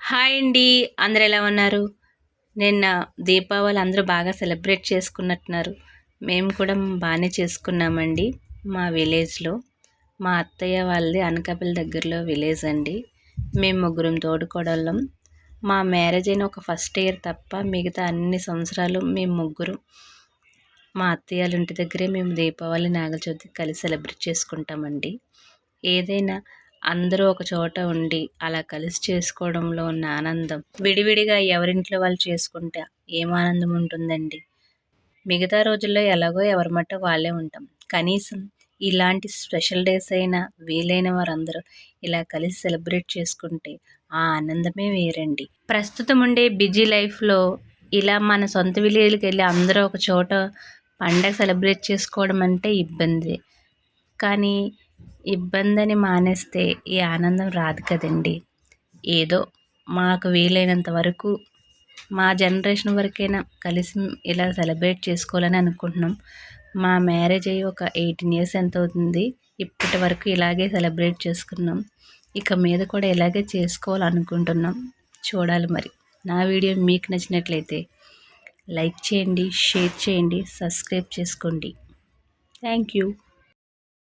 Hi అండి. అందరూ ఎలా ఉన్నారు? నిన్న దీపావళి అందరూ బాగా సెలబ్రేట్ చేసుకున్నట్టున్నారు. మేము కూడా బాగానే చేసుకున్నామండి మా విలేజ్‌లో. మా అత్తయ్య వాళ్ళది అనకాపల్లి దగ్గరలో విలేజ్ అండి. మేము ముగ్గురం తోడికోడళ్ళం. మా మ్యారేజ్ అయిన ఒక ఫస్ట్ ఇయర్ తప్ప మిగతా అన్ని సంవత్సరాలు మేము ముగ్గురం మా అత్తయ్య వాళ్ళ ఇంటి దగ్గరే మేము దీపావళి, నాగుల చవితి కలిసి సెలబ్రేట్ చేసుకుంటామండి. ఏదైనా అందరూ ఒక చోట ఉండి అలా కలిసి చేసుకోవడంలో ఉన్న ఆనందం విడివిడిగా ఎవరింట్లో వాళ్ళు చేసుకుంటే ఏం ఆనందం ఉంటుందండి. మిగతా రోజుల్లో ఎలాగో ఎవరి మట్టుకు వాళ్ళే ఉంటాం. కనీసం ఇలాంటి స్పెషల్ డేస్ అయినా వీలైన వారందరూ ఇలా కలిసి సెలబ్రేట్ చేసుకుంటే ఆ ఆనందమే వేరండి. ప్రస్తుతం ఉండే బిజీ లైఫ్లో ఇలా మన సొంత విలేజ్కి వెళ్ళి అందరూ ఒక చోట పండగ సెలబ్రేట్ చేసుకోవడం అంటే ఇబ్బంది. కానీ ఇబ్బందని మానేస్తే ఈ ఆనందం రాదు కదండి. ఏదో మాకు వీలైనంత వరకు మా జనరేషన్ వరకైనా కలిసి ఇలా సెలబ్రేట్ చేసుకోవాలని అనుకుంటున్నాం. మా మ్యారేజ్ అయ్యి ఒక 18 ఇయర్స్ ఎంత అవుతుంది. ఇప్పటి వరకు ఇలాగే సెలబ్రేట్ చేసుకున్నాం. ఇక మీద కూడా ఇలాగే చేసుకోవాలనుకుంటున్నాం. చూడాలి మరి. నా వీడియో మీకు నచ్చినట్లయితే లైక్ చేయండి, షేర్ చేయండి, సబ్స్క్రైబ్ చేసుకోండి. Thank you.